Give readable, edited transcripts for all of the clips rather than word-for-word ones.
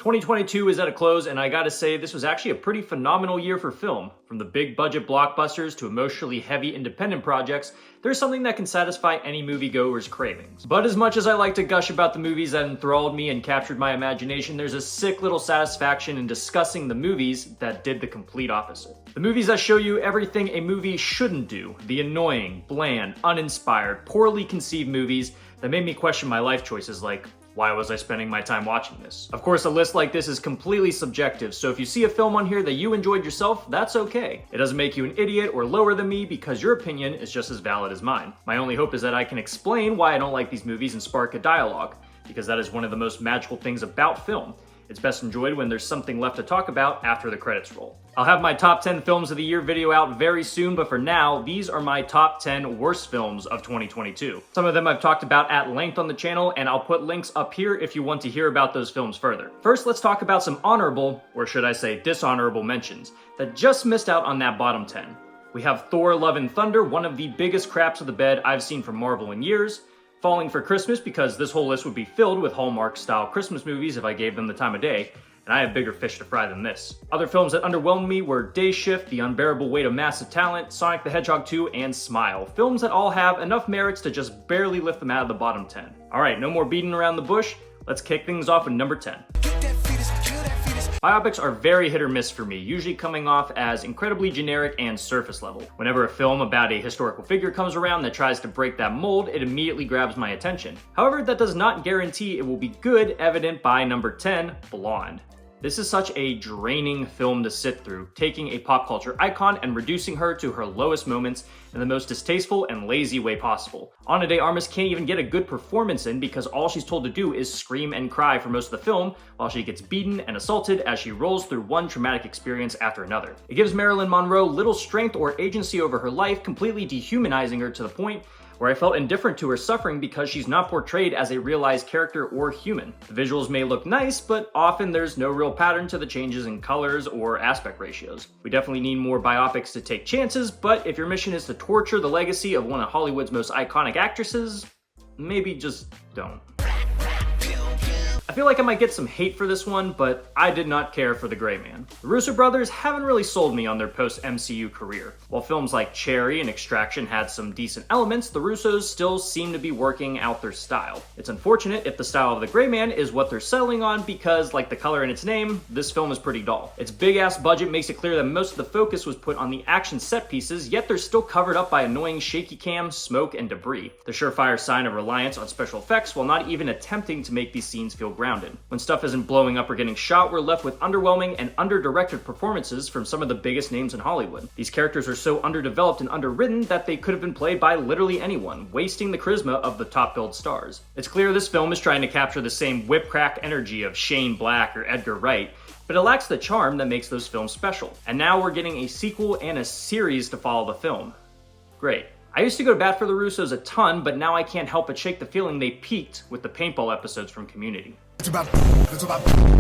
2022 is at a close, and I gotta say, this was actually a pretty phenomenal year for film. From the big budget blockbusters to emotionally heavy independent projects, there's something that can satisfy any moviegoer's cravings. But as much as I like to gush about the movies that enthralled me and captured my imagination, there's a sick little satisfaction in discussing the movies that did the complete opposite. The movies that show you everything a movie shouldn't do. The annoying, bland, uninspired, poorly conceived movies that made me question my life choices like, why was I spending my time watching this? Of course, a list like this is completely subjective, so if you see a film on here that you enjoyed yourself, that's okay. It doesn't make you an idiot or lower than me because your opinion is just as valid as mine. My only hope is that I can explain why I don't like these movies and spark a dialogue, because that is one of the most magical things about film. It's best enjoyed when there's something left to talk about after the credits roll. I'll have my top 10 films of the year video out very soon, but for now, these are my top 10 worst films of 2022. Some of them I've talked about at length on the channel, and I'll put links up here if you want to hear about those films further. First, let's talk about some honorable, or should I say dishonorable mentions, that just missed out on that bottom 10. We have Thor: Love and Thunder, one of the biggest craps of the bed I've seen from Marvel in years. Falling for Christmas, because this whole list would be filled with Hallmark-style Christmas movies if I gave them the time of day, and I have bigger fish to fry than this. Other films that underwhelmed me were Day Shift, The Unbearable Weight of Massive Talent, Sonic the Hedgehog 2, and Smile. Films that all have enough merits to just barely lift them out of the bottom 10. Alright, no more beating around the bush, let's kick things off with number 10. Biopics are very hit or miss for me, usually coming off as incredibly generic and surface level. Whenever a film about a historical figure comes around that tries to break that mold, it immediately grabs my attention. However, that does not guarantee it will be good, evident by number 10, Blonde. This is such a draining film to sit through, taking a pop culture icon and reducing her to her lowest moments in the most distasteful and lazy way possible. Ana de Armas can't even get a good performance in because all she's told to do is scream and cry for most of the film while she gets beaten and assaulted as she rolls through one traumatic experience after another. It gives Marilyn Monroe little strength or agency over her life, completely dehumanizing her to the point where I felt indifferent to her suffering because she's not portrayed as a realized character or human. The visuals may look nice, but often there's no real pattern to the changes in colors or aspect ratios. We definitely need more biopics to take chances, but if your mission is to torture the legacy of one of Hollywood's most iconic actresses, maybe just don't. I feel like I might get some hate for this one, but I did not care for The Gray Man. The Russo brothers haven't really sold me on their post-MCU career. While films like Cherry and Extraction had some decent elements, the Russos still seem to be working out their style. It's unfortunate if the style of The Gray Man is what they're settling on because, like the color in its name, this film is pretty dull. Its big-ass budget makes it clear that most of the focus was put on the action set pieces, yet they're still covered up by annoying shaky cam, smoke, and debris. The surefire sign of reliance on special effects while not even attempting to make these scenes feel grounded. When stuff isn't blowing up or getting shot, we're left with underwhelming and under-directed performances from some of the biggest names in Hollywood. These characters are so underdeveloped and underwritten that they could have been played by literally anyone, wasting the charisma of the top-billed stars. It's clear this film is trying to capture the same whip-crack energy of Shane Black or Edgar Wright, but it lacks the charm that makes those films special. And now we're getting a sequel and a series to follow the film. Great. I used to go to bat for the Russos a ton, but now I can't help but shake the feeling they peaked with the paintball episodes from Community.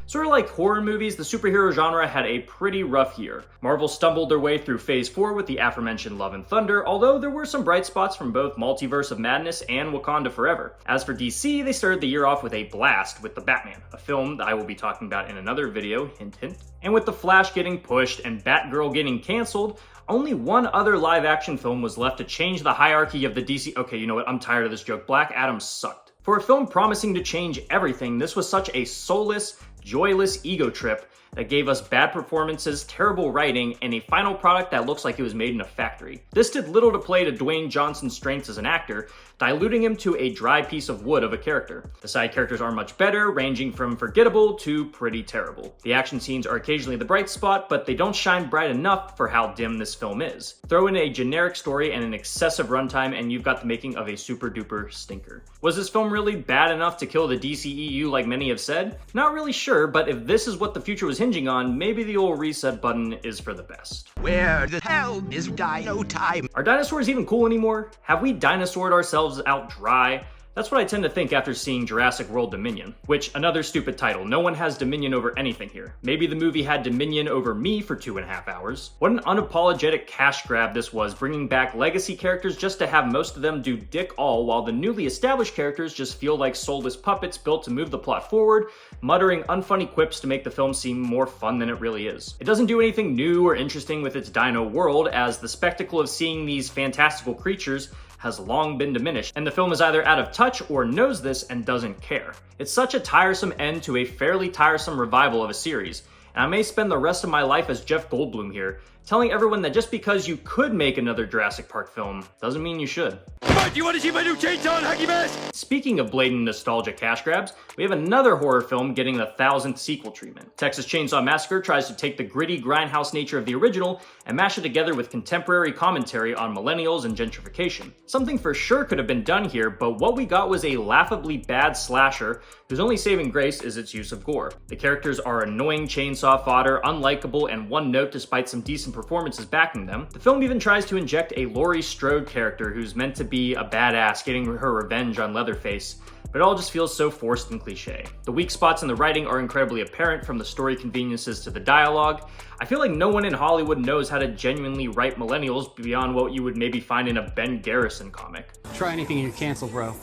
Sort of like horror movies, the superhero genre had a pretty rough year. Marvel stumbled their way through Phase 4 with the aforementioned Love and Thunder, although there were some bright spots from both Multiverse of Madness and Wakanda Forever. As for DC, they started the year off with a blast with The Batman, a film that I will be talking about in another video, hint hint. And with The Flash getting pushed and Batgirl getting cancelled, only one other live-action film was left to change the hierarchy of the DC. Okay, you know what? I'm tired of this joke. Black Adam sucked. For a film promising to change everything, this was such a soulless, joyless ego trip that gave us bad performances, terrible writing, and a final product that looks like it was made in a factory. This did little to play to Dwayne Johnson's strengths as an actor, diluting him to a dry piece of wood of a character. The side characters are much better, ranging from forgettable to pretty terrible. The action scenes are occasionally the bright spot, but they don't shine bright enough for how dim this film is. Throw in a generic story and an excessive runtime and you've got the making of a super duper stinker. Was this film really bad enough to kill the DCEU like many have said? Not really sure, but if this is what the future was hinging on, maybe the old reset button is for the best. Where the hell is Dino Time? Are dinosaurs even cool anymore? Have we dinosaured ourselves out dry? That's what I tend to think after seeing Jurassic World Dominion, which, another stupid title. No one has dominion over anything here. Maybe the movie had dominion over me for 2.5 hours. What an unapologetic cash grab this was, bringing back legacy characters just to have most of them do dick all, while the newly established characters just feel like soulless puppets built to move the plot forward, muttering unfunny quips to make the film seem more fun than it really is. It doesn't do anything new or interesting with its dino world, as the spectacle of seeing these fantastical creatures has long been diminished, and the film is either out of touch or knows this and doesn't care. It's such a tiresome end to a fairly tiresome revival of a series, and I may spend the rest of my life as Jeff Goldblum here, telling everyone that just because you could make another Jurassic Park film doesn't mean you should. Come on, do you want to see my new chainsaw and hockey mask? Speaking of blatant nostalgia cash grabs, we have another horror film getting the 1,000th sequel treatment. Texas Chainsaw Massacre tries to take the gritty grindhouse nature of the original and mash it together with contemporary commentary on millennials and gentrification. Something for sure could have been done here, but what we got was a laughably bad slasher whose only saving grace is its use of gore. The characters are annoying chainsaw fodder, unlikable, and one note despite some decent performances backing them. The film even tries to inject a Laurie Strode character who's meant to be a badass getting her revenge on Leatherface, but it all just feels so forced and cliche. The weak spots in the writing are incredibly apparent, from the story conveniences to the dialogue. I feel like no one in Hollywood knows how to genuinely write millennials beyond what you would maybe find in a Ben Garrison comic. Try anything and you're canceled, bro.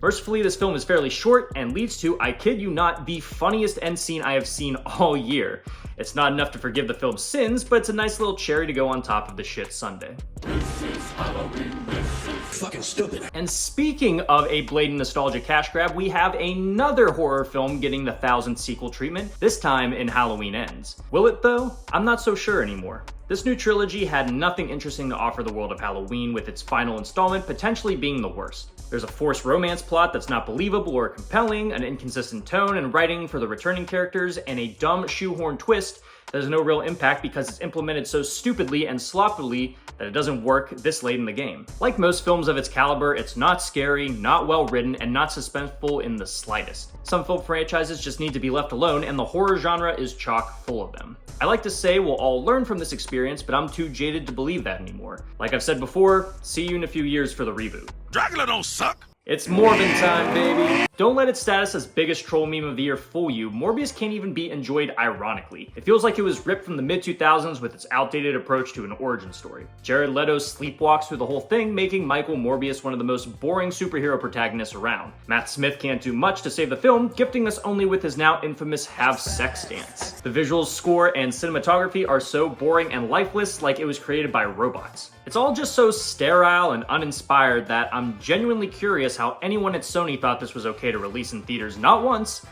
Mercifully, this film is fairly short and leads to, I kid you not, the funniest end scene I have seen all year. It's not enough to forgive the film's sins, but it's a nice little cherry to go on top of the shit sundae. This is Halloween, this is fucking stupid. And speaking of a blatant nostalgia cash grab, we have another horror film getting the 1,000th sequel treatment, this time in Halloween Ends. Will it though? I'm not so sure anymore. This new trilogy had nothing interesting to offer the world of Halloween, with its final installment potentially being the worst. There's a forced romance plot that's not believable or compelling, an inconsistent tone and writing for the returning characters, and a dumb shoehorn twist that has no real impact because it's implemented so stupidly and sloppily that it doesn't work this late in the game. Like most films of its caliber, it's not scary, not well written, and not suspenseful in the slightest. Some film franchises just need to be left alone, and the horror genre is chock full of them. I like to say we'll all learn from this experience, but I'm too jaded to believe that anymore. Like I've said before, see you in a few years for the reboot. Dracula don't suck. It's Morbin time, baby! Don't let its status as biggest troll meme of the year fool you. Morbius can't even be enjoyed ironically. It feels like it was ripped from the mid-2000s with its outdated approach to an origin story. Jared Leto sleepwalks through the whole thing, making Michael Morbius one of the most boring superhero protagonists around. Matt Smith can't do much to save the film, gifting us only with his now infamous have sex dance. The visuals, score, and cinematography are so boring and lifeless, like it was created by robots. It's all just so sterile and uninspired that I'm genuinely curious how anyone at Sony thought this was okay to release in theaters not once,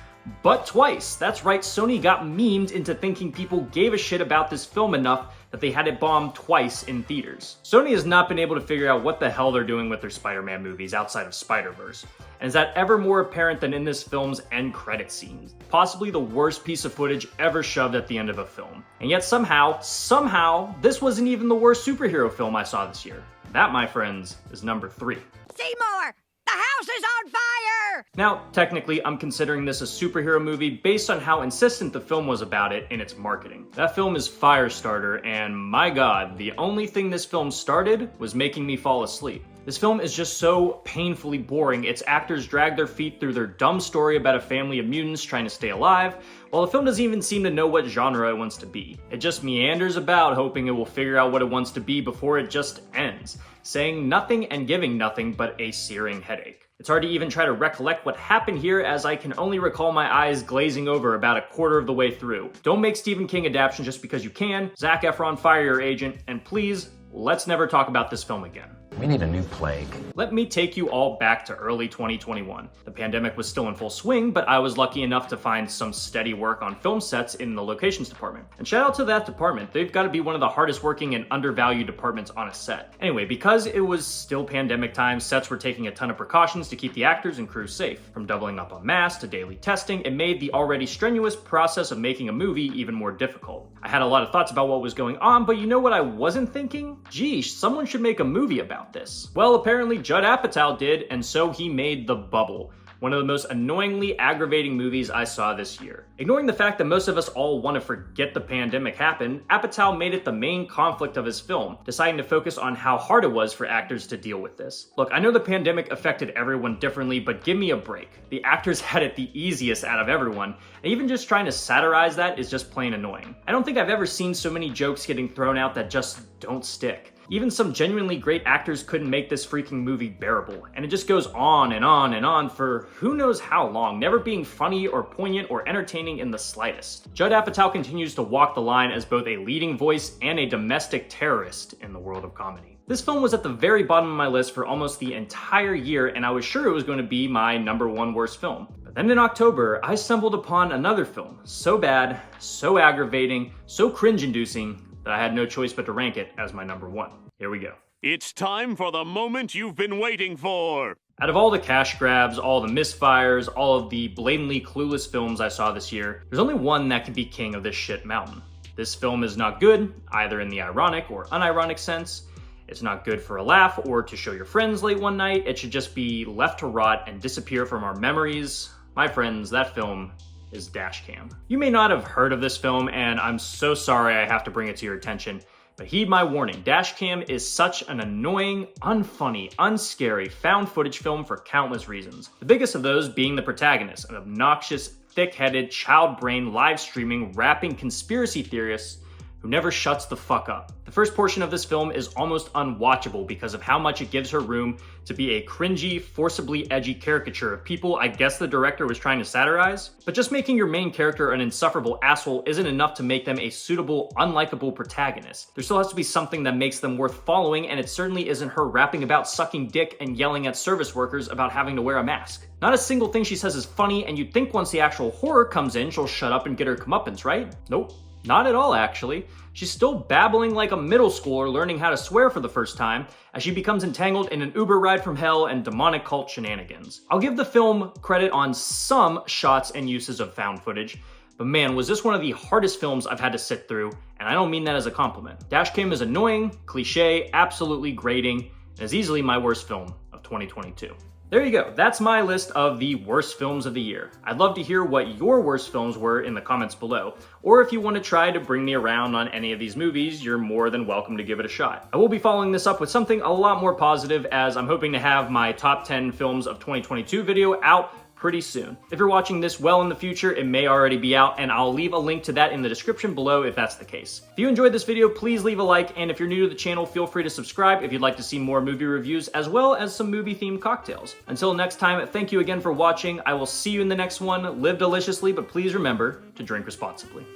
but twice. That's right, Sony got memed into thinking people gave a shit about this film enough that they had it bombed twice in theaters. Sony has not been able to figure out what the hell they're doing with their Spider-Man movies outside of Spider-Verse, and is that ever more apparent than in this film's end credit scenes. Possibly the worst piece of footage ever shoved at the end of a film. And yet somehow, this wasn't even the worst superhero film I saw this year. That, my friends, is number 3. Seymour! The house is on fire! Now, technically, I'm considering this a superhero movie based on how insistent the film was about it in its marketing. That film is Firestarter, and my god, the only thing this film started was making me fall asleep. This film is just so painfully boring. Its actors drag their feet through their dumb story about a family of mutants trying to stay alive, while the film doesn't even seem to know what genre it wants to be. It just meanders about, hoping it will figure out what it wants to be before it just ends, saying nothing and giving nothing but a searing headache. It's hard to even try to recollect what happened here, as I can only recall my eyes glazing over about a quarter of the way through. Don't make Stephen King adaptations just because you can. Zac Efron, fire your agent, and please, let's never talk about this film again. We need a new plague. Let me take you all back to early 2021. The pandemic was still in full swing, but I was lucky enough to find some steady work on film sets in the locations department. And shout out to that department, they've got to be one of the hardest working and undervalued departments on a set. Anyway, because it was still pandemic time, sets were taking a ton of precautions to keep the actors and crew safe. From doubling up on masks to daily testing, it made the already strenuous process of making a movie even more difficult. I had a lot of thoughts about what was going on, but you know what I wasn't thinking? Geesh, someone should make a movie about this. Well, apparently Judd Apatow did, and so he made The Bubble, one of the most annoyingly aggravating movies I saw this year. Ignoring the fact that most of us all want to forget the pandemic happened, Apatow made it the main conflict of his film, deciding to focus on how hard it was for actors to deal with this. Look, I know the pandemic affected everyone differently, but give me a break. The actors had it the easiest out of everyone, and even just trying to satirize that is just plain annoying. I don't think I've ever seen so many jokes getting thrown out that just don't stick. Even some genuinely great actors couldn't make this freaking movie bearable, and it just goes on and on and on for who knows how long, never being funny or poignant or entertaining in the slightest. Judd Apatow continues to walk the line as both a leading voice and a domestic terrorist in the world of comedy. This film was at the very bottom of my list for almost the entire year, and I was sure it was going to be my #1 worst film. But then in October, I stumbled upon another film, so bad, so aggravating, so cringe-inducing, that I had no choice but to rank it as my #1. Here we go. It's time for the moment you've been waiting for. Out of all the cash grabs, all the misfires, all of the blatantly clueless films I saw this year, there's only one that can be king of this shit mountain. This film is not good, either in the ironic or unironic sense. It's not good for a laugh or to show your friends late one night. It should just be left to rot and disappear from our memories. My friends, that film is Dashcam. You may not have heard of this film, and I'm so sorry I have to bring it to your attention, but heed my warning. Dashcam is such an annoying, unfunny, unscary, found footage film for countless reasons. The biggest of those being the protagonist, an obnoxious, thick-headed, child-brain, live-streaming, rapping conspiracy theorist who never shuts the fuck up. The first portion of this film is almost unwatchable because of how much it gives her room to be a cringy, forcibly edgy caricature of people I guess the director was trying to satirize. But just making your main character an insufferable asshole isn't enough to make them a suitable, unlikable protagonist. There still has to be something that makes them worth following, and it certainly isn't her rapping about sucking dick and yelling at service workers about having to wear a mask. Not a single thing she says is funny, and you'd think once the actual horror comes in, she'll shut up and get her comeuppance, right? Nope. Not at all, actually. She's still babbling like a middle schooler learning how to swear for the first time as she becomes entangled in an Uber ride from hell and demonic cult shenanigans. I'll give the film credit on some shots and uses of found footage, but man, was this one of the hardest films I've had to sit through, and I don't mean that as a compliment. Dashcam is annoying, cliche, absolutely grating, and is easily my worst film of 2022. There you go, that's my list of the worst films of the year. I'd love to hear what your worst films were in the comments below, or if you want to try to bring me around on any of these movies, you're more than welcome to give it a shot. I will be following this up with something a lot more positive, as I'm hoping to have my top 10 films of 2022 video out pretty soon. If you're watching this well in the future, it may already be out, and I'll leave a link to that in the description below if that's the case. If you enjoyed this video, please leave a like, and if you're new to the channel, feel free to subscribe if you'd like to see more movie reviews, as well as some movie-themed cocktails. Until next time, thank you again for watching. I will see you in the next one. Live deliciously, but please remember to drink responsibly.